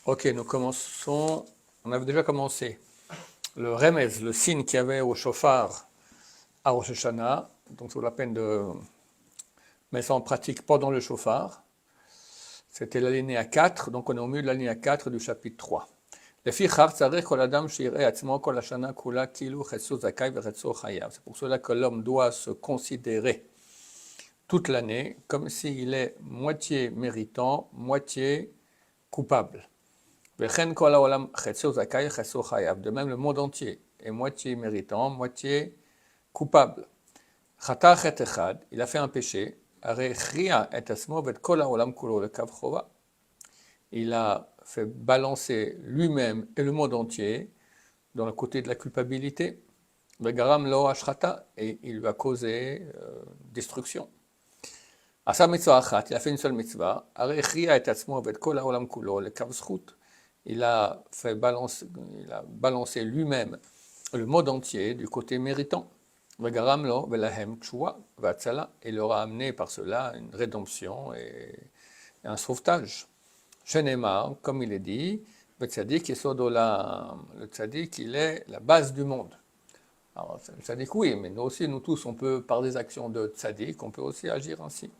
Ok, nous commençons. On avait déjà commencé le remez, le signe qu'il y avait au chauffard à Rosh Hashanah. Donc, c'est la peine de mettre ça en pratique pendant le chauffard. C'était l'alinéa 4, donc on est au milieu de l'alinéa 4 du chapitre 3. C'est pour cela que l'homme doit se considérer toute l'année comme s'il est moitié méritant, moitié coupable. De même, le monde entier est moitié méritant, moitié coupable. Il a fait un péché. Il a fait balancer lui-même et le monde entier dans le côté de la culpabilité. Et il lui a causé destruction. Il a fait une seule mitzvah. Il a balancé lui-même le monde entier du côté méritant. Il leur a amené par cela une rédemption et un sauvetage. Shenemar, comme il est dit, le tzaddik, il est la base du monde. Alors, le tzaddik, oui, mais nous aussi, nous tous, on peut, par des actions de tzaddik, on peut aussi agir ainsi.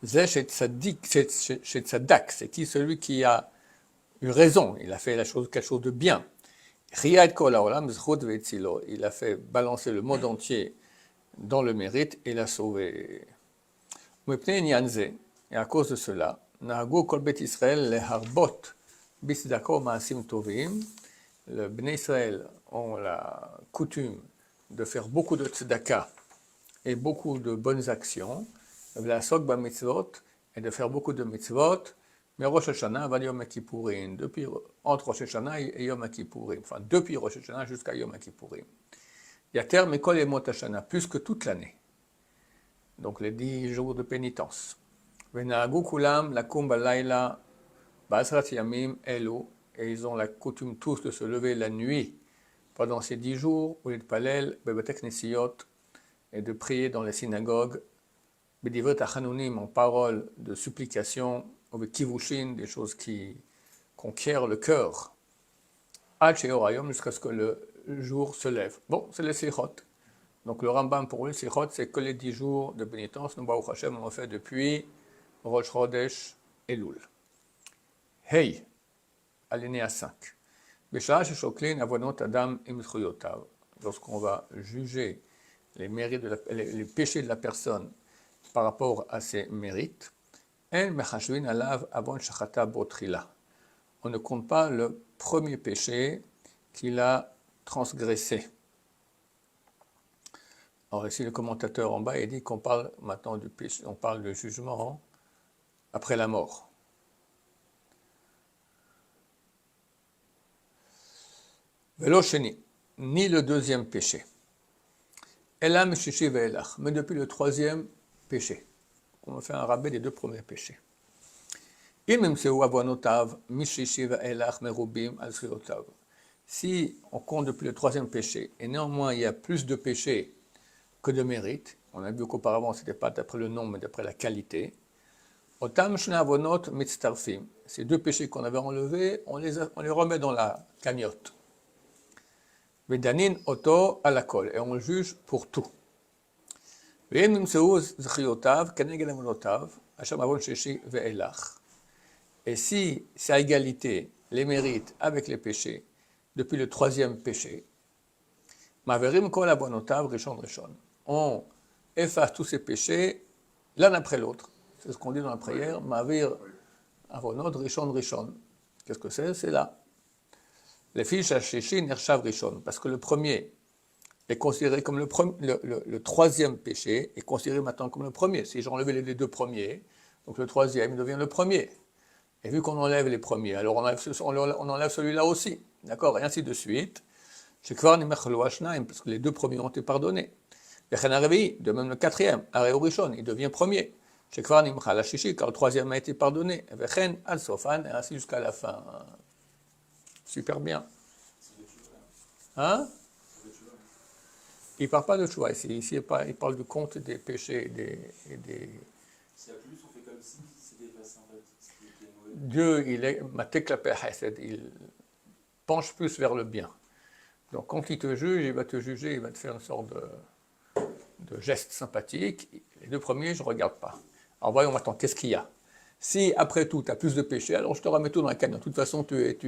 Chez tzaddak, c'est qui? Celui qui a eu raison, il a fait quelque chose de bien. Il a fait balancer le monde entier dans le mérite et l'a sauvé. Et à cause de cela, le Bnei Israël ont la coutume de faire beaucoup de tzedaka et beaucoup de bonnes actions, et de faire beaucoup de mitzvot, mais Rosh Hashanah va Yom Kippourim, entre Rosh Hashanah et Yom Kippourim, enfin depuis Rosh Hashanah jusqu'à Yom Kippourim. Yater Mikol Yemot Hashanah, plus que toute l'année, donc les 10 jours de pénitence. Venahagu Kulam Lakum Balayla Ba'asrat Yamim Elu, et ils ont la coutume tous de se lever la nuit pendant ces 10 jours, ou de Palel, Bebetek Nesiyot, et de prier dans les synagogues, Bedivot Achanunim, en paroles de supplication, ou Kivushin, des choses qui conquièrent le cœur, Ad Sheorayom, jusqu'à ce que le jour se lève. Bon, c'est les Sichot. Donc le Rambam pour lui, Sichot, c'est que les 10 jours de pénitence, nous, Baruch Hashem, on fait depuis Rosh Chodesh Elul. Hey, alinéa 5. Lorsqu'on va juger les péchés de la personne par rapport à ses mérites, on ne compte pas le premier péché qu'il a transgressé. Alors ici le commentateur en bas il dit qu'on parle maintenant du péché, on parle de jugement après la mort. Velo sheni, ni le deuxième péché. Elam shishi ve'elach, mais depuis le troisième péché. On va faire un rabais des deux premiers péchés. Si on compte depuis le troisième péché, et néanmoins il y a plus de péchés que de mérite, on a vu qu'auparavant ce n'était pas d'après le nombre mais d'après la qualité, ces deux péchés qu'on avait enlevés, on les remet dans la cagnotte. Vedanin oto alakol, et on juge pour tout. Et si c'est à égalité les mérites avec les péchés depuis le troisième péché, on efface tous ces péchés l'un après l'autre. C'est ce qu'on dit dans la prière, Mavir avonot rishon rishon. Qu'est-ce que c'est? C'est là. Les fiches Hashishi Nershav Rishon, parce que le premier est considéré comme le troisième péché, est considéré maintenant comme le premier. Si j'ai enlevé les deux premiers, donc le troisième devient le premier. Et vu qu'on enlève les premiers, alors on enlève celui-là aussi. D'accord? Et ainsi de suite. Parce que les deux premiers ont été pardonnés. De même le quatrième, Rishon, il devient premier. Car le troisième a été pardonné. Et ainsi jusqu'à la fin. Super bien. Hein? Il ne parle pas de choix ici. Ici, il parle du compte des péchés et des... S'il y a plus, on fait comme si c'était effacé en fait. Dieu, il est matek klape hesed, il penche plus vers le bien. Donc quand il te juge, il va te juger, il va te faire une sorte de geste sympathique. Les deux premiers, je ne regarde pas. Alors voyons maintenant, qu'est-ce qu'il y a? Si après tout, tu as plus de péché, alors je te remets tout dans la camion. De toute façon, tu es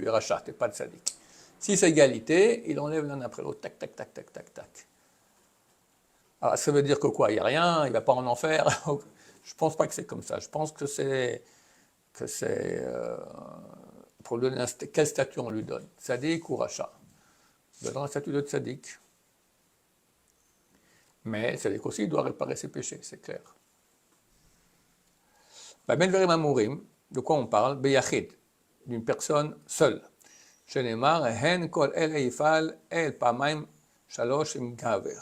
rachat, tu n'es pas de sadique. Si c'est égalité, il enlève l'un après l'autre, tac, tac, tac, tac, tac, tac. Alors ça veut dire que quoi? Il n'y a rien, il ne va pas en enfer. Je ne pense pas que c'est comme ça. Je pense que c'est pour lui donner quel statut on lui donne, sadique ou rachat. Il donne un statut de tzaddik. Mais tzaddik aussi, il doit réparer ses péchés, c'est clair. Ben verim amourim, de quoi on parle? Beyachid, d'une personne seule. Shenemar, hen kol el eifal el pamaim shalosh im gaver.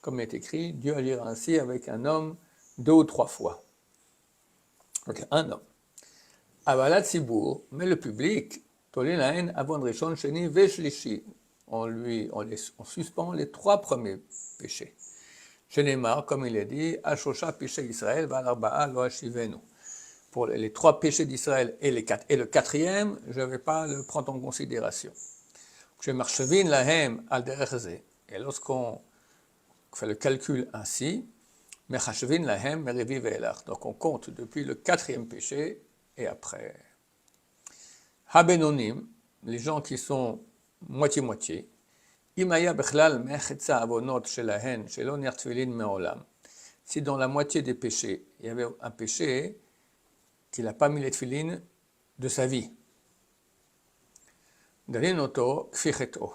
Comme il est écrit, Dieu agira ainsi avec un homme 2 ou 3 fois. Donc un homme. Avalat Sibour, mais le public, Tolinaen, Avon Rishon, Sheni, Veshlishi. On suspend les 3 premiers péchés. Shenemar, comme il est dit, Ashosha péché Israël, Valarba'a lo ashivenu. Pour les 3 péchés d'Israël et le 4e, je ne vais pas le prendre en considération. Shemarshevin lahem al derechze. Et lorsqu'on fait le calcul ainsi, Mechashevin lahem merivi ve'elach. Donc on compte depuis le 4e péché et après. Habenonim, les gens qui sont moitié-moitié. Imaya bechlal mechetza avonot shelahen shelo ner tefillin me'olam. Si dans la moitié des péchés, il y avait un péché qu'il n'a pas mis les tefillin de sa vie. Dalin oto kficheto.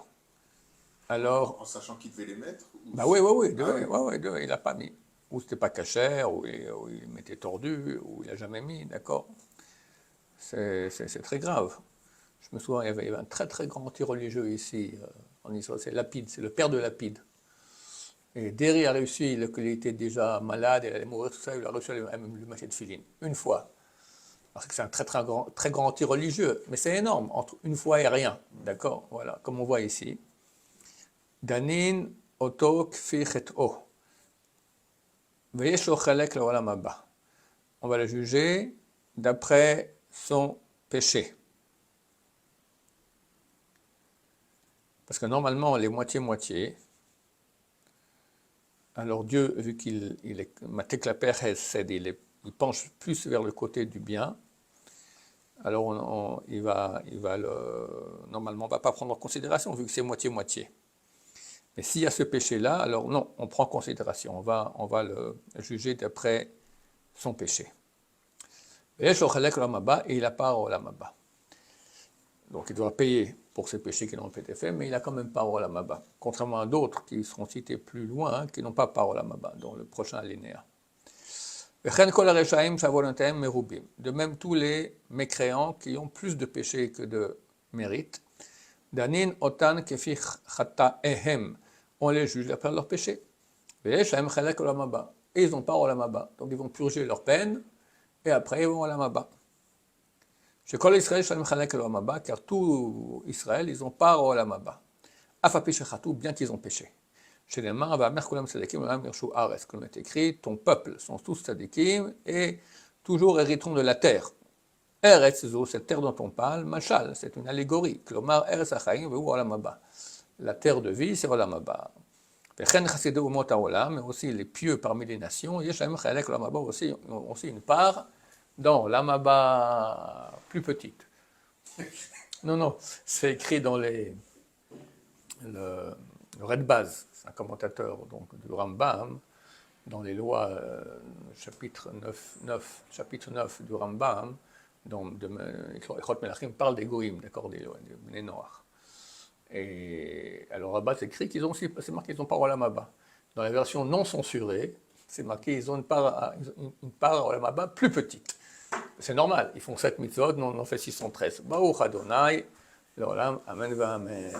Alors, en sachant qu'il devait les mettre bah oui, il n'a pas mis. Ou c'était pas cachère, ou il mettait tordu, ou il n'a jamais mis, d'accord. C'est très grave. Je me souviens, il y avait un très très grand anti-religieux ici, en Israël, c'est Lapide, c'est le père de Lapide. Et Derry a réussi, il était déjà malade, il allait mourir, tout ça, il a réussi à lui mettre de filine, une fois. Parce que c'est un très grand anti-religieux, mais c'est énorme, entre une fois et rien, d'accord, voilà, comme on voit ici. Danin oto kfi chet'o. Veyesh lo chalek le'olam haba. On va le juger d'après son péché. Parce que normalement, les moitié-moitié, alors Dieu, vu qu'il est matek la hesed, il penche plus vers le côté du bien, alors normalement, on ne va pas prendre en considération, vu que c'est moitié-moitié. Mais s'il y a ce péché-là, alors non, on prend en considération, on va le juger d'après son péché. Et il a part au olam haba. Donc il doit payer pour ces péchés qui n'ont pas été faits, mais il a quand même part au olam haba. Contrairement à d'autres qui seront cités plus loin, qui n'ont pas part au olam haba, dans le prochain alinéa. De même, tous les mécréants qui ont plus de péchés que de mérite, danin otan kefi chataehem, on les juge d'après leurs péchés. Et ils ont part au olam haba, donc ils vont purger leur peine, et après ils vont au olam haba. Chez Kol Israël, car tout Israël, ils ont part au olam haba. Afapi shechatou, bien qu'ils ont péché. Chez les mains, comme est écrit, ton peuple sont tous tzadikim et toujours hériteront de la terre. Eretz, cette terre dont on parle, machal, c'est une allégorie. Klomar, Eretz Achaim, ve'u olam haba. La terre de vie, c'est olam haba. Vechen chasidei umot haolam, mais aussi les pieux parmi les nations, yeshem chalek olam haba aussi une part dans olam haba plus petite. Non, c'est écrit dans le Red Baz, c'est un commentateur donc, du Rambam, dans les lois, chapitre 9 du Rambam, dont Echot Melachim parle des goïms, d'accord, des Bnei Noach. Et alors là-bas, c'est écrit qu'ils ont aussi, c'est marqué qu'ils ont part au olam haba. Dans la version non censurée, c'est marqué qu'ils ont une part au olam haba plus petite. C'est normal, ils font 7 mitzvot, nous on en fait 613. Baruch Adonai, l'olam, amen va amen.